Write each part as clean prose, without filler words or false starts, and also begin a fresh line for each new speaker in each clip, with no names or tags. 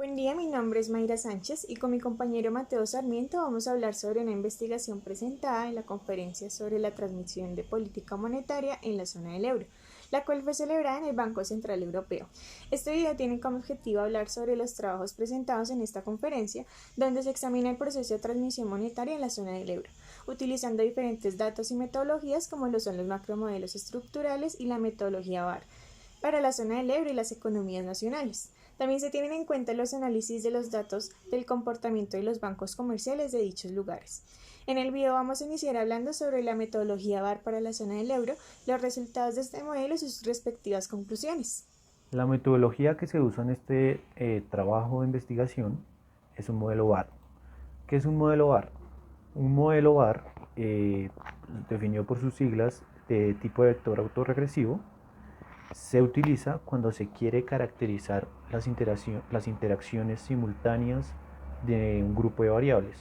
Buen día, mi nombre es Mayra Sánchez y con mi compañero Mateo Sarmiento vamos a hablar sobre una investigación presentada en la conferencia sobre la transmisión de política monetaria en la zona del euro, la cual fue celebrada en el Banco Central Europeo. Este video tiene como objetivo hablar sobre los trabajos presentados en esta conferencia, donde se examina el proceso de transmisión monetaria en la zona del euro, utilizando diferentes datos y metodologías como lo son los macromodelos estructurales y la metodología VAR para la zona del euro y las economías nacionales. También se tienen en cuenta los análisis de los datos del comportamiento de los bancos comerciales de dichos lugares. En el video vamos a iniciar hablando sobre la metodología VAR para la zona del euro, los resultados de este modelo y sus respectivas conclusiones.
La metodología que se usa en este trabajo de investigación es un modelo VAR. ¿Qué es un modelo VAR? Un modelo VAR, definido por sus siglas de tipo de vector autorregresivo, se utiliza cuando se quiere caracterizar las interacciones simultáneas de un grupo de variables.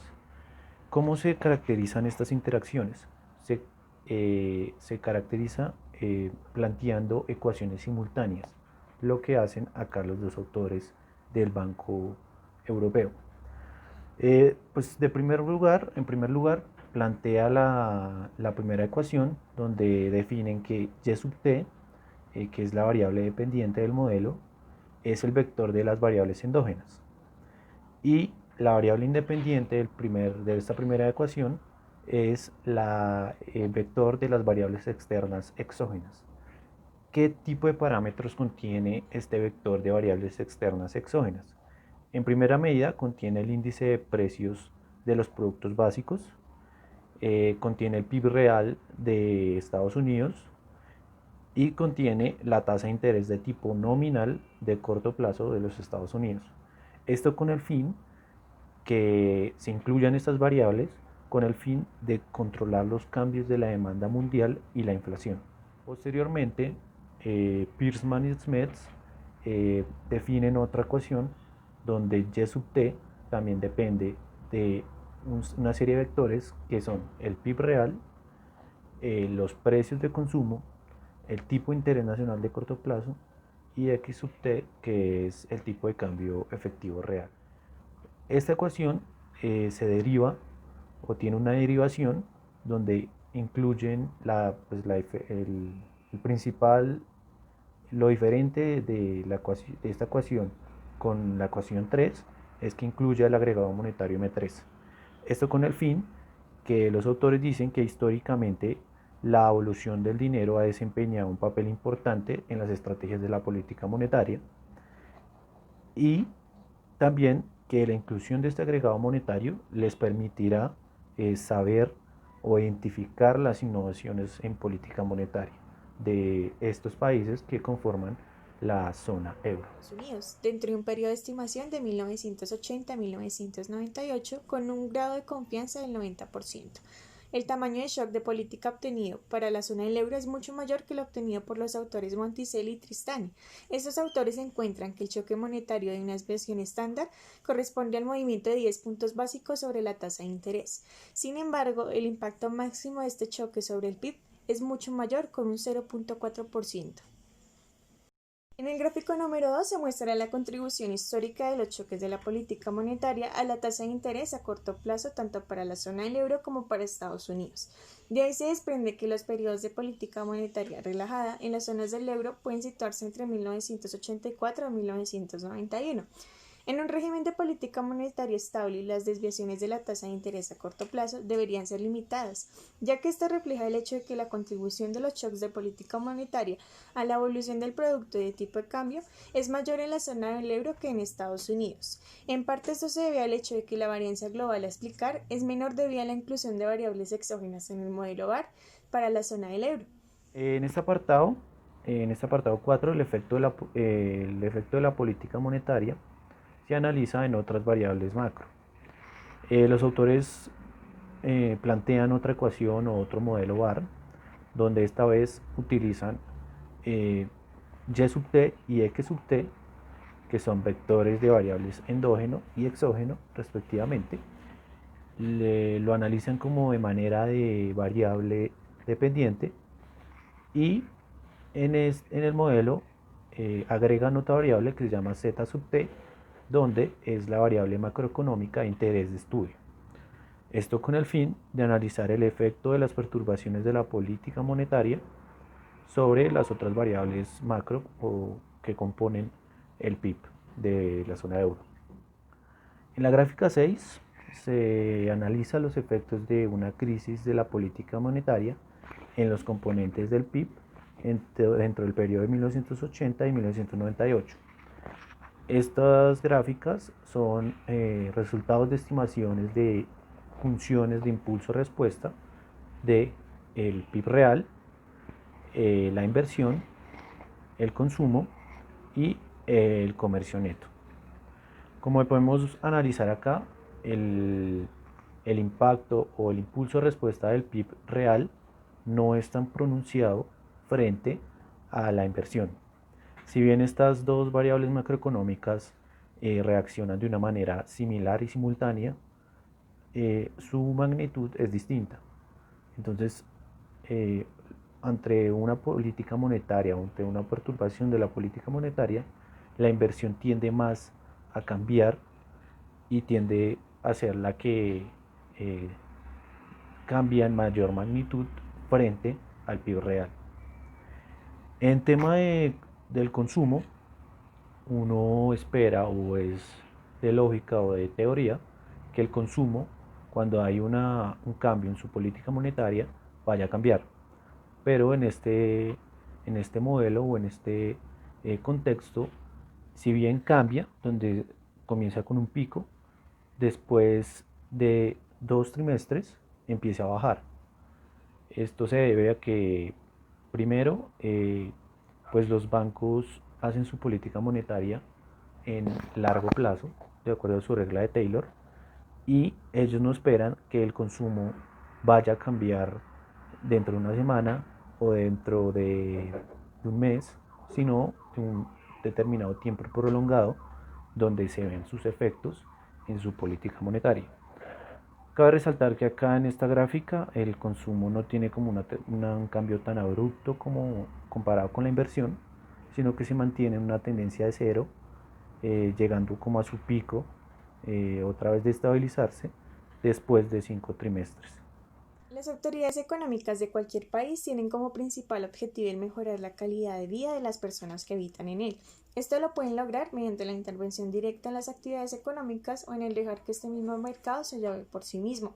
¿Cómo se caracterizan estas interacciones? Se caracteriza planteando ecuaciones simultáneas, lo que hacen acá los dos autores del Banco Europeo. Pues en primer lugar, plantea la primera ecuación donde definen que y sub t, que es la variable dependiente del modelo, es el vector de las variables endógenas. Y la variable independiente de esta primera ecuación es el vector de las variables externas exógenas. ¿Qué tipo de parámetros contiene este vector de variables externas exógenas? En primera medida contiene el índice de precios de los productos básicos, contiene el PIB real de Estados Unidos y contiene la tasa de interés de tipo nominal de corto plazo de los Estados Unidos. Esto con el fin que se incluyan estas variables con el fin de controlar los cambios de la demanda mundial y la inflación. Posteriormente, Pearsman y Smets definen otra ecuación donde y sub t también depende de una serie de vectores que son el PIB real, los precios de consumo, el tipo de interés nacional de corto plazo y x sub t, que es el tipo de cambio efectivo real. Esta ecuación se deriva o tiene una derivación donde incluyen el principal, lo diferente de esta ecuación con la ecuación 3 es que incluye el agregado monetario M3. Esto con el fin que los autores dicen que históricamente la evolución del dinero ha desempeñado un papel importante en las estrategias de la política monetaria y también que la inclusión de este agregado monetario les permitirá saber o identificar las innovaciones en política monetaria de estos países que conforman la zona euro.
Estados Unidos, dentro de un periodo de estimación de 1980 a 1998, con un grado de confianza del 90%. El tamaño de shock de política obtenido para la zona del euro es mucho mayor que el obtenido por los autores Monticelli y Tristani. Estos autores encuentran que el choque monetario de una expresión estándar corresponde al movimiento de 10 puntos básicos sobre la tasa de interés. Sin embargo, el impacto máximo de este choque sobre el PIB es mucho mayor, con un 0.4%. En el gráfico número 2 se muestra la contribución histórica de los choques de la política monetaria a la tasa de interés a corto plazo tanto para la zona del euro como para Estados Unidos. De ahí se desprende que los periodos de política monetaria relajada en las zonas del euro pueden situarse entre 1984 y 1991. En un régimen de política monetaria estable, las desviaciones de la tasa de interés a corto plazo deberían ser limitadas, ya que esto refleja el hecho de que la contribución de los shocks de política monetaria a la evolución del producto y de tipo de cambio es mayor en la zona del euro que en Estados Unidos. En parte esto se debe al hecho de que la varianza global a explicar es menor debido a la inclusión de variables exógenas en el modelo VAR para la zona del euro.
En este apartado, en este apartado 4, el efecto de la política monetaria se analiza en otras variables macro. Los autores plantean otra ecuación o otro modelo VAR, donde esta vez utilizan y sub t y x sub t, que son vectores de variables endógeno y exógeno respectivamente. Lo analizan como de manera de variable dependiente y en el modelo agregan otra variable que se llama z sub t, donde es la variable macroeconómica de interés de estudio. Esto con el fin de analizar el efecto de las perturbaciones de la política monetaria sobre las otras variables macro o que componen el PIB de la zona euro. En la gráfica 6 se analiza los efectos de una crisis de la política monetaria en los componentes del PIB dentro del periodo de 1980 y 1998. Estas gráficas son resultados de estimaciones de funciones de impulso-respuesta del PIB real, la inversión, el consumo y el comercio neto. Como podemos analizar acá, el impacto o el impulso de respuesta del PIB real no es tan pronunciado frente a la inversión. Si bien estas dos variables macroeconómicas reaccionan de una manera similar y simultánea, su magnitud es distinta. Entonces, ante una política monetaria, ante una perturbación de la política monetaria, la inversión tiende más a cambiar y tiende a ser la que cambia en mayor magnitud frente al PIB real. En tema del consumo, uno espera o es de lógica o de teoría que el consumo, cuando hay un cambio en su política monetaria, vaya a cambiar. Pero en este modelo o en este contexto, si bien cambia, donde comienza con un pico, después de 2 trimestres empieza a bajar. Esto se debe a que, primero, pues los bancos hacen su política monetaria en largo plazo, de acuerdo a su regla de Taylor, y ellos no esperan que el consumo vaya a cambiar dentro de una semana o dentro de un mes, sino de un determinado tiempo prolongado donde se ven sus efectos en su política monetaria. Cabe resaltar que acá en esta gráfica el consumo no tiene como un cambio tan abrupto como comparado con la inversión, sino que se mantiene en una tendencia de cero, llegando como a su pico, otra vez de estabilizarse después de 5 trimestres.
Las autoridades económicas de cualquier país tienen como principal objetivo el mejorar la calidad de vida de las personas que habitan en él. Esto lo pueden lograr mediante la intervención directa en las actividades económicas o en el dejar que este mismo mercado se lleve por sí mismo.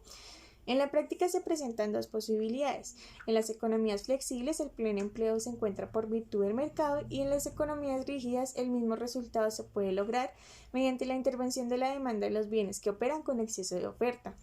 En la práctica se presentan dos posibilidades. En las economías flexibles el pleno empleo se encuentra por virtud del mercado y en las economías rígidas el mismo resultado se puede lograr mediante la intervención de la demanda de los bienes que operan con exceso de oferta.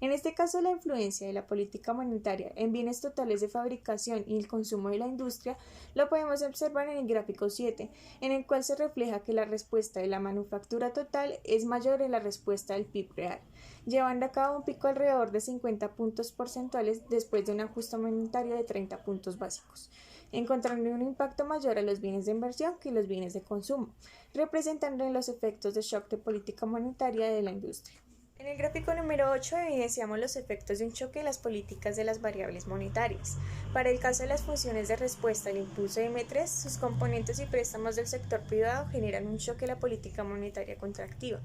En este caso, la influencia de la política monetaria en bienes totales de fabricación y el consumo de la industria lo podemos observar en el gráfico 7, en el cual se refleja que la respuesta de la manufactura total es mayor a la respuesta del PIB real, llevando a cabo un pico alrededor de 50 puntos porcentuales después de un ajuste monetario de 30 puntos básicos, encontrando un impacto mayor a los bienes de inversión que los bienes de consumo, representando los efectos de shock de política monetaria de la industria. En el gráfico número 8 evidenciamos los efectos de un choque en las políticas de las variables monetarias. Para el caso de las funciones de respuesta al impulso de M3, sus componentes y préstamos del sector privado generan un choque a la política monetaria contractiva.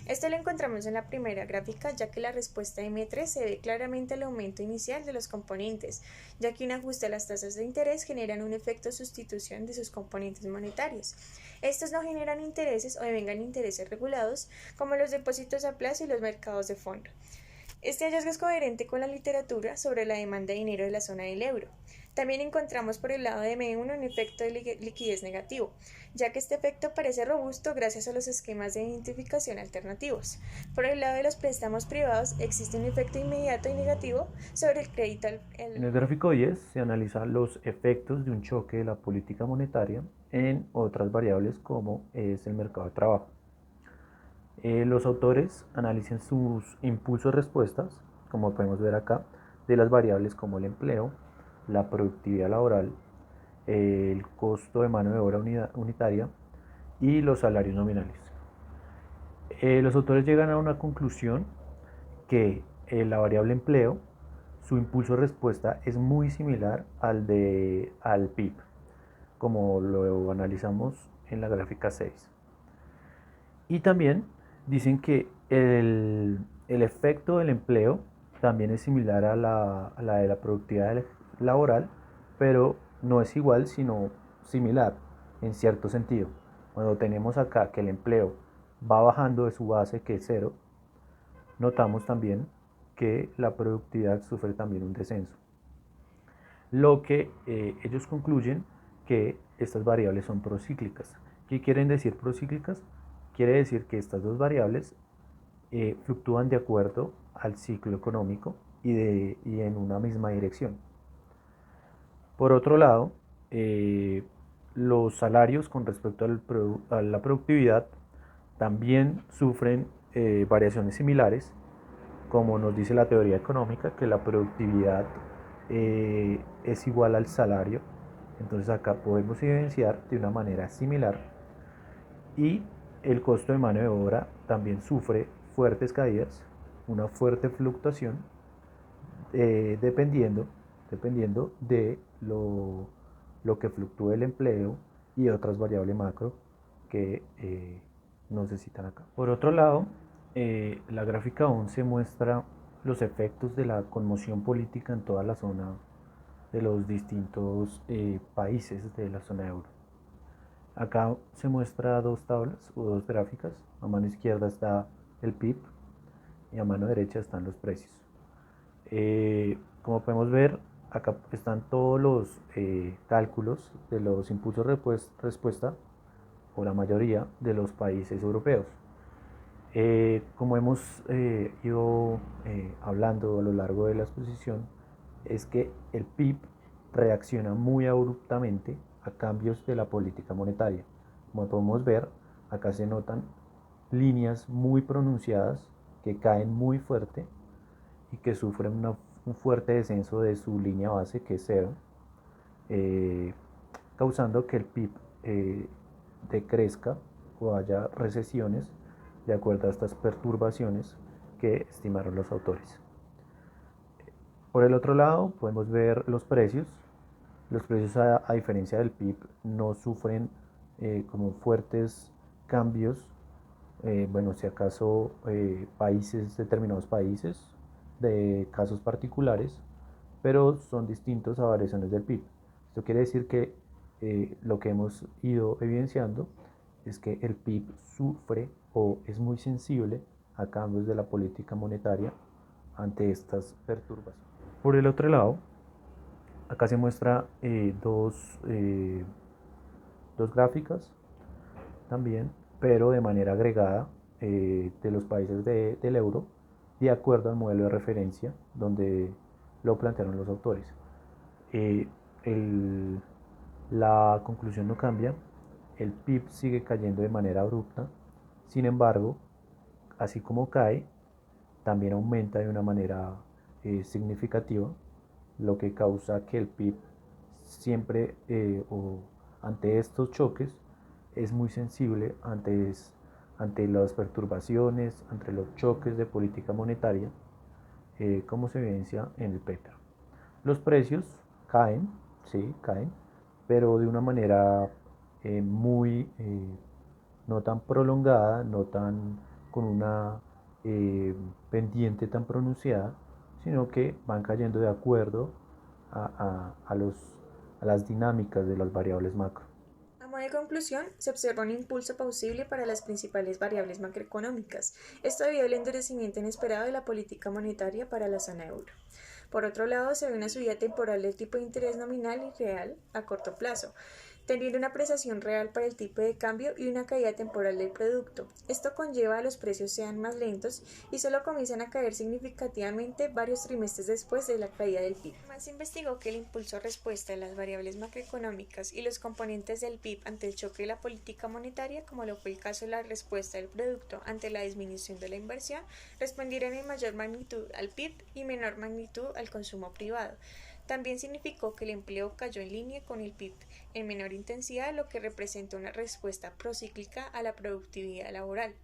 Esto lo encontramos en la primera gráfica, ya que la respuesta de M3 se ve claramente al aumento inicial de los componentes, ya que un ajuste a las tasas de interés generan un efecto de sustitución de sus componentes monetarios. Estos no generan intereses o devengan intereses regulados, como los depósitos a plazo y los mercados de fondo. Este hallazgo es coherente con la literatura sobre la demanda de dinero de la zona del euro. También encontramos por el lado de M1 un efecto de liquidez negativo, ya que este efecto parece robusto gracias a los esquemas de identificación alternativos. Por el lado de los préstamos privados existe un efecto inmediato y negativo sobre el crédito.
En el gráfico 10 se analizan los efectos de un choque de la política monetaria en otras variables como es el mercado de trabajo. Los autores analizan sus impulsos respuestas, como podemos ver acá, de las variables como el empleo, la productividad laboral, el costo de mano de obra unitaria y los salarios nominales. Los autores llegan a una conclusión que la variable empleo, su impulso de respuesta es muy similar al PIB, como lo analizamos en la gráfica 6. Y también dicen que el efecto del empleo también es similar a la de la productividad laboral, pero no es igual, sino similar en cierto sentido. Cuando tenemos acá que el empleo va bajando de su base, que es cero, notamos también que la productividad sufre también un descenso. Lo que ellos concluyen que estas variables son procíclicas. ¿Qué quieren decir procíclicas? Quiere decir que estas dos variables fluctúan de acuerdo al ciclo económico y en una misma dirección. Por otro lado, los salarios con respecto a la productividad también sufren variaciones similares, como nos dice la teoría económica, que la productividad es igual al salario. Entonces acá podemos evidenciar de una manera similar, y el costo de mano de obra también sufre fuertes caídas, una fuerte fluctuación, dependiendo de lo que fluctúe el empleo y otras variables macro que nos necesitan acá. Por otro lado, la gráfica 11 muestra los efectos de la conmoción política en toda la zona de los distintos países de la zona euro. Acá se muestra dos tablas o dos gráficas. A mano izquierda está el PIB y a mano derecha están los precios. Como podemos ver, acá están todos los cálculos de los impulsos respuesta, o la mayoría de los países europeos. Como hemos ido hablando a lo largo de la exposición, es que el PIB reacciona muy abruptamente a cambios de la política monetaria. Como podemos ver, acá se notan líneas muy pronunciadas que caen muy fuerte y que sufren un fuerte descenso de su línea base, que es cero, causando que el PIB decrezca o haya recesiones de acuerdo a estas perturbaciones que estimaron los autores. Por el otro lado, podemos ver los precios. Los precios, a diferencia del PIB, no sufren como fuertes cambios. Bueno, si acaso determinados países, de casos particulares, pero son distintos a variaciones del PIB. Esto quiere decir que lo que hemos ido evidenciando es que el PIB sufre o es muy sensible a cambios de la política monetaria ante estas perturbaciones. Por el otro lado, acá se muestra dos gráficas también, pero de manera agregada, de los países del euro, de acuerdo al modelo de referencia donde lo plantearon los autores. La conclusión no cambia, el PIB sigue cayendo de manera abrupta, sin embargo, así como cae, también aumenta de una manera significativa, lo que causa que el PIB siempre, ante estos choques, es muy sensible ante las perturbaciones, ante los choques de política monetaria, como se evidencia en el paper. Los precios caen, sí, caen, pero de una manera no tan prolongada, no tan con una pendiente tan pronunciada, sino que van cayendo de acuerdo a las dinámicas de las variables macro.
A modo de conclusión, se observa un impulso plausible para las principales variables macroeconómicas, esto debido al endurecimiento inesperado de la política monetaria para la zona euro. Por otro lado, se ve una subida temporal del tipo de interés nominal y real a corto plazo, teniendo una apreciación real para el tipo de cambio y una caída temporal del producto. Esto conlleva a los precios sean más lentos y solo comienzan a caer significativamente varios trimestres después de la caída del PIB. Además, se investigó que el impulso respuesta de las variables macroeconómicas y los componentes del PIB ante el choque de la política monetaria, como lo fue el caso de la respuesta del producto ante la disminución de la inversión, respondieron en mayor magnitud al PIB y menor magnitud al consumo privado. También significó que el empleo cayó en línea con el PIB en menor intensidad, lo que representa una respuesta procíclica a la productividad laboral.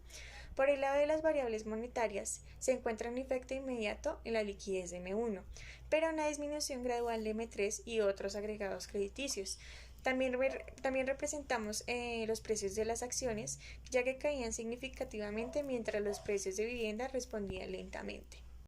Por el lado de las variables monetarias, se encuentra un efecto inmediato en la liquidez de M1, pero una disminución gradual de M3 y otros agregados crediticios. También representamos los precios de las acciones, ya que caían significativamente mientras los precios de vivienda respondían lentamente.